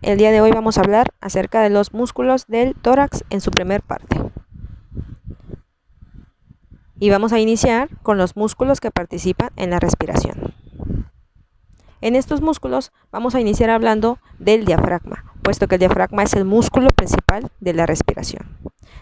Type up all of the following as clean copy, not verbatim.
El día de hoy vamos a hablar acerca de los músculos del tórax en su primer parte. Y vamos a iniciar con los músculos que participan en la respiración. En estos músculos vamos a iniciar hablando del diafragma, puesto que el diafragma es el músculo principal de la respiración.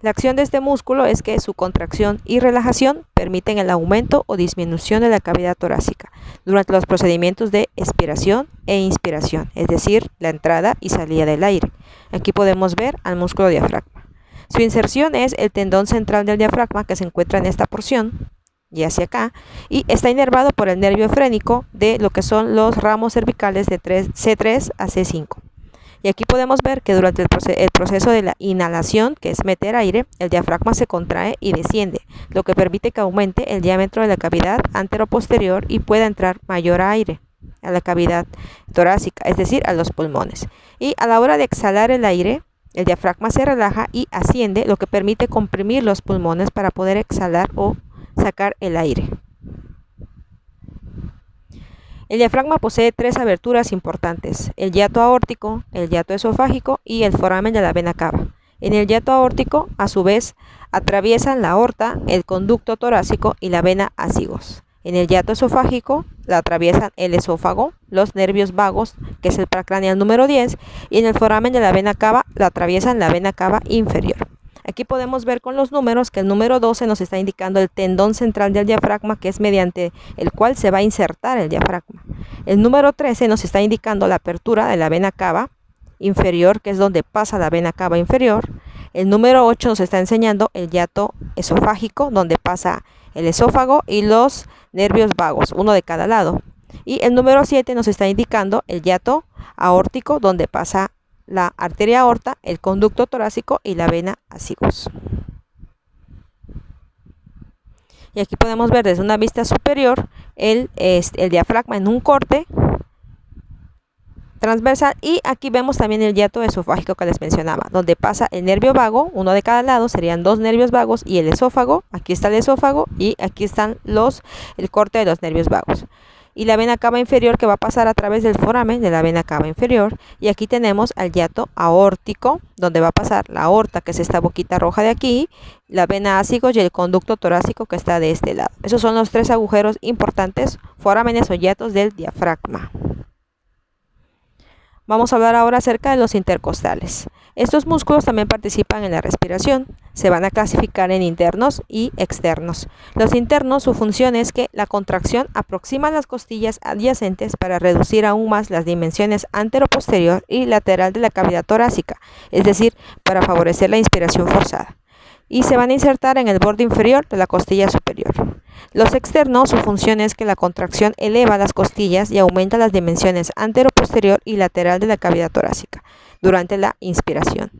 La acción de este músculo es que su contracción y relajación permiten el aumento o disminución de la cavidad torácica durante los procedimientos de expiración e inspiración, es decir, la entrada y salida del aire. Aquí podemos ver al músculo diafragma. Su inserción es el tendón central del diafragma, que se encuentra en esta porción y hacia acá, y está inervado por el nervio frénico de lo que son los ramos cervicales de C3 a C5. Y aquí podemos ver que durante el proceso de la inhalación, que es meter aire, el diafragma se contrae y desciende, lo que permite que aumente el diámetro de la cavidad anteroposterior y pueda entrar mayor aire a la cavidad torácica, es decir, a los pulmones. Y a la hora de exhalar el aire, el diafragma se relaja y asciende, lo que permite comprimir los pulmones para poder exhalar o sacar el aire. El diafragma posee tres aberturas importantes: el hiato aórtico, el hiato esofágico y el foramen de la vena cava. En el hiato aórtico, a su vez, atraviesan la aorta, el conducto torácico y la vena ácigos. En el hiato esofágico la atraviesan el esófago, los nervios vagos, que es el paracraneal número 10, y en el foramen de la vena cava la atraviesan la vena cava inferior. Aquí podemos ver con los números que el número 12 nos está indicando el tendón central del diafragma, que es mediante el cual se va a insertar el diafragma. El número 13 nos está indicando la apertura de la vena cava inferior, que es donde pasa la vena cava inferior. El número 8 nos está enseñando el hiato esofágico, donde pasa el esófago y los nervios vagos, uno de cada lado. Y el número 7 nos está indicando el hiato aórtico, donde pasa la arteria aorta, el conducto torácico y la vena ácigos. Y aquí podemos ver desde una vista superior el diafragma en un corte transversal, y aquí vemos también el hiato esofágico que les mencionaba, donde pasa el nervio vago, uno de cada lado, serían dos nervios vagos, y el esófago. Aquí está el esófago y aquí están el corte de los nervios vagos. Y la vena cava inferior, que va a pasar a través del foramen de la vena cava inferior. Y aquí tenemos al hiato aórtico, donde va a pasar la aorta, que es esta boquita roja de aquí, la vena ácigos y el conducto torácico, que está de este lado. Esos son los tres agujeros importantes, forámenes o hiatos del diafragma. Vamos a hablar ahora acerca de los intercostales. Estos músculos también participan en la respiración. Se van a clasificar en internos y externos. Los internos, su función es que la contracción aproxima las costillas adyacentes para reducir aún más las dimensiones anteroposterior y lateral de la cavidad torácica, es decir, para favorecer la inspiración forzada. Y se van a insertar en el borde inferior de la costilla superior. Los externos, su función es que la contracción eleva las costillas y aumenta las dimensiones anteroposterior y lateral de la cavidad torácica durante la inspiración.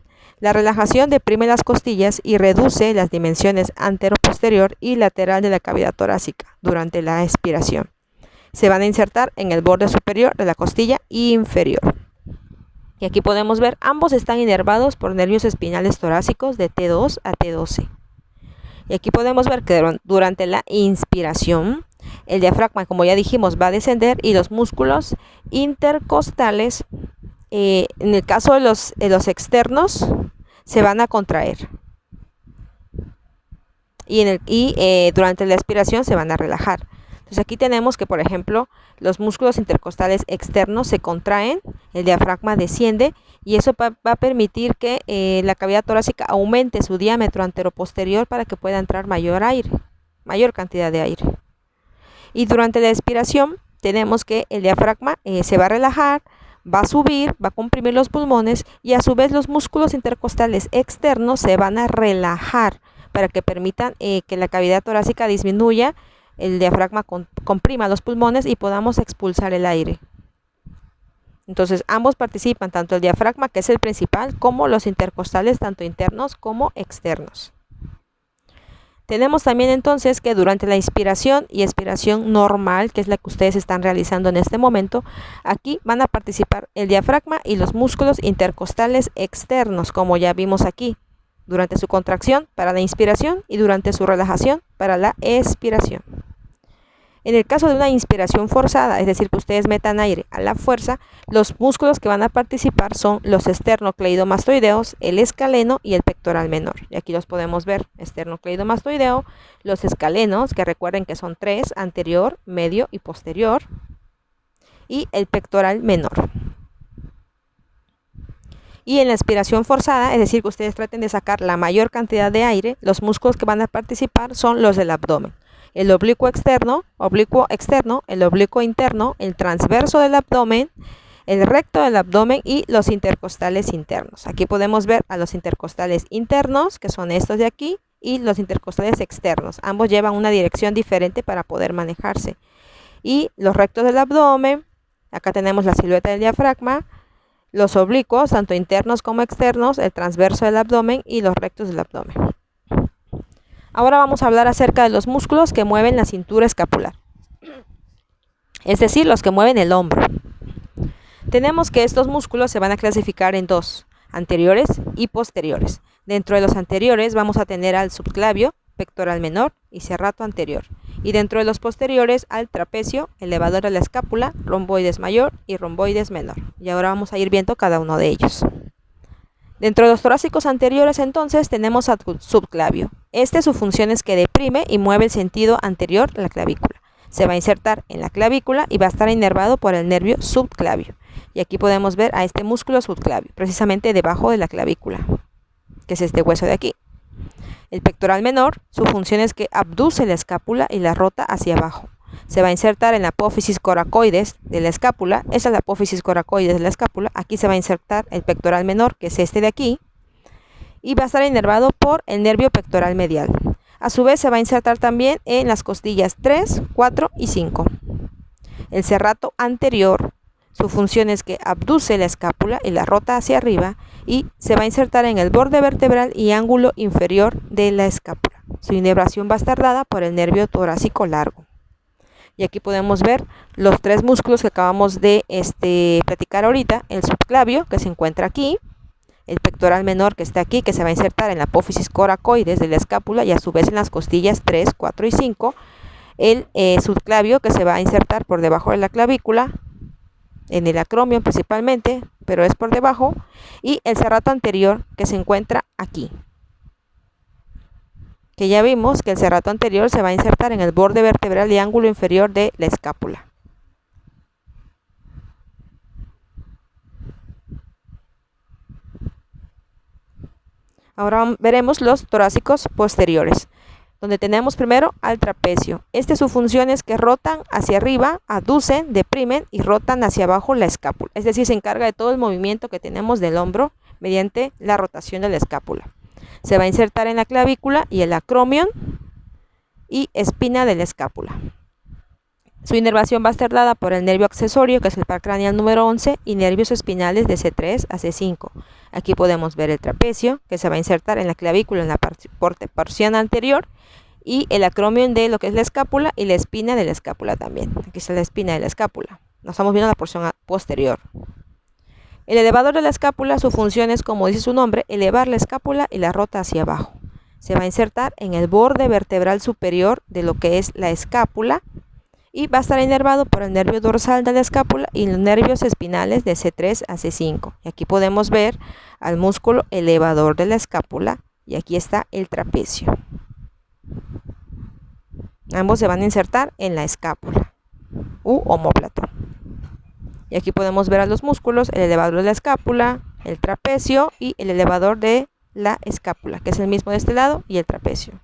La relajación deprime las costillas y reduce las dimensiones anteroposterior y lateral de la cavidad torácica durante la expiración. Se van a insertar en el borde superior de la costilla inferior. Y aquí podemos ver, ambos están inervados por nervios espinales torácicos de T2 a T12. Y aquí podemos ver que durante la inspiración, el diafragma, como ya dijimos, va a descender y los músculos intercostales, en el caso de los externos, se van a contraer. Y durante la expiración se van a relajar. Entonces aquí tenemos que, por ejemplo, los músculos intercostales externos se contraen, el diafragma desciende, y eso va a permitir que la cavidad torácica aumente su diámetro anteroposterior para que pueda entrar mayor cantidad de aire. Y durante la expiración tenemos que el diafragma se va a relajar, va a subir, va a comprimir los pulmones, y a su vez los músculos intercostales externos se van a relajar para que permitan que la cavidad torácica disminuya, el diafragma comprima los pulmones y podamos expulsar el aire. Entonces ambos participan, tanto el diafragma, que es el principal, como los intercostales, tanto internos como externos. Tenemos también entonces que durante la inspiración y expiración normal, que es la que ustedes están realizando en este momento, aquí van a participar el diafragma y los músculos intercostales externos, como ya vimos aquí, durante su contracción para la inspiración y durante su relajación para la expiración. En el caso de una inspiración forzada, es decir, que ustedes metan aire a la fuerza, los músculos que van a participar son los esternocleidomastoideos, el escaleno y el pectoral menor. Y aquí los podemos ver, esternocleidomastoideo, los escalenos, que recuerden que son 3, anterior, medio y posterior, y el pectoral menor. Y en la aspiración forzada, es decir, que ustedes traten de sacar la mayor cantidad de aire, los músculos que van a participar son los del abdomen. El oblicuo externo, el oblicuo interno, el transverso del abdomen, el recto del abdomen y los intercostales internos. Aquí podemos ver a los intercostales internos, que son estos de aquí, y los intercostales externos. Ambos llevan una dirección diferente para poder manejarse. Y los rectos del abdomen, acá tenemos la silueta del diafragma, los oblicuos, tanto internos como externos, el transverso del abdomen y los rectos del abdomen. Ahora vamos a hablar acerca de los músculos que mueven la cintura escapular, es decir, los que mueven el hombro. Tenemos que estos músculos se van a clasificar en dos, anteriores y posteriores. Dentro de los anteriores vamos a tener al subclavio, pectoral menor y serrato anterior. Y dentro de los posteriores al trapecio, elevador de la escápula, romboides mayor y romboides menor. Y ahora vamos a ir viendo cada uno de ellos. Dentro de los torácicos anteriores entonces tenemos al subclavio. Su función es que deprime y mueve el sentido anterior de la clavícula. Se va a insertar en la clavícula y va a estar inervado por el nervio subclavio. Y aquí podemos ver a este músculo subclavio, precisamente debajo de la clavícula, que es este hueso de aquí. El pectoral menor, su función es que abduce la escápula y la rota hacia abajo. Se va a insertar en la apófisis coracoides de la escápula. Esa es la apófisis coracoides de la escápula. Aquí se va a insertar el pectoral menor, que es este de aquí, y va a estar inervado por el nervio pectoral medial. A su vez se va a insertar también en las costillas 3, 4 y 5. El serrato anterior, su función es que abduce la escápula y la rota hacia arriba y se va a insertar en el borde vertebral y ángulo inferior de la escápula. Su inervación va a estar dada por el nervio torácico largo. Y aquí podemos ver los tres músculos que acabamos de platicar ahorita: el subclavio, que se encuentra aquí, el pectoral menor, que está aquí, que se va a insertar en la apófisis coracoides de la escápula y a su vez en las costillas 3, 4 y 5, el subclavio, que se va a insertar por debajo de la clavícula, en el acromion principalmente, pero es por debajo, y el serrato anterior, que se encuentra aquí, que ya vimos que el serrato anterior se va a insertar en el borde vertebral y ángulo inferior de la escápula. Ahora veremos los torácicos posteriores, donde tenemos primero al trapecio. Su función es que rotan hacia arriba, aducen, deprimen y rotan hacia abajo la escápula. Es decir, se encarga de todo el movimiento que tenemos del hombro mediante la rotación de la escápula. Se va a insertar en la clavícula y el acromion y espina de la escápula. Su inervación va a estar dada por el nervio accesorio, que es el par craneal número 11, y nervios espinales de C3 a C5. Aquí podemos ver el trapecio, que se va a insertar en la clavícula en la porción anterior, y el acromion de lo que es la escápula y la espina de la escápula también. Aquí está la espina de la escápula. Nos estamos viendo la porción posterior. El elevador de la escápula, su función es, como dice su nombre, elevar la escápula y la rota hacia abajo. Se va a insertar en el borde vertebral superior de lo que es la escápula y va a estar inervado por el nervio dorsal de la escápula y los nervios espinales de C3 a C5. Y aquí podemos ver al músculo elevador de la escápula y aquí está el trapecio. Ambos se van a insertar en la escápula u omóplato. Y aquí podemos ver a los músculos, el elevador de la escápula, el trapecio y el elevador de la escápula, que es el mismo de este lado, y el trapecio.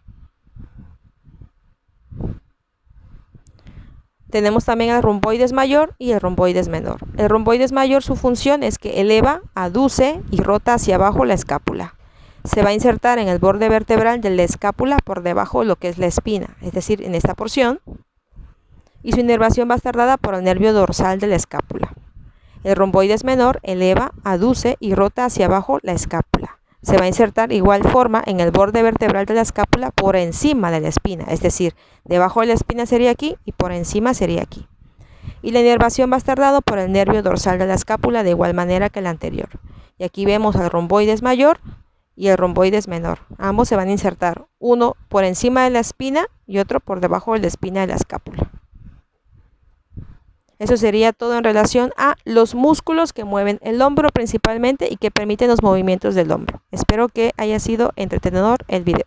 Tenemos también el romboides mayor y el romboides menor. El romboides mayor, su función es que eleva, aduce y rota hacia abajo la escápula. Se va a insertar en el borde vertebral de la escápula por debajo de lo que es la espina, es decir, en esta porción. Y su inervación va a estar dada por el nervio dorsal de la escápula. El romboides menor eleva, aduce y rota hacia abajo la escápula. Se va a insertar de igual forma en el borde vertebral de la escápula por encima de la espina, es decir, debajo de la espina sería aquí y por encima sería aquí. Y la inervación va a estar dado por el nervio dorsal de la escápula de igual manera que el anterior. Y aquí vemos al romboides mayor y el romboides menor. Ambos se van a insertar, uno por encima de la espina y otro por debajo de la espina de la escápula. Eso sería todo en relación a los músculos que mueven el hombro principalmente y que permiten los movimientos del hombro. Espero que haya sido entretenedor el video.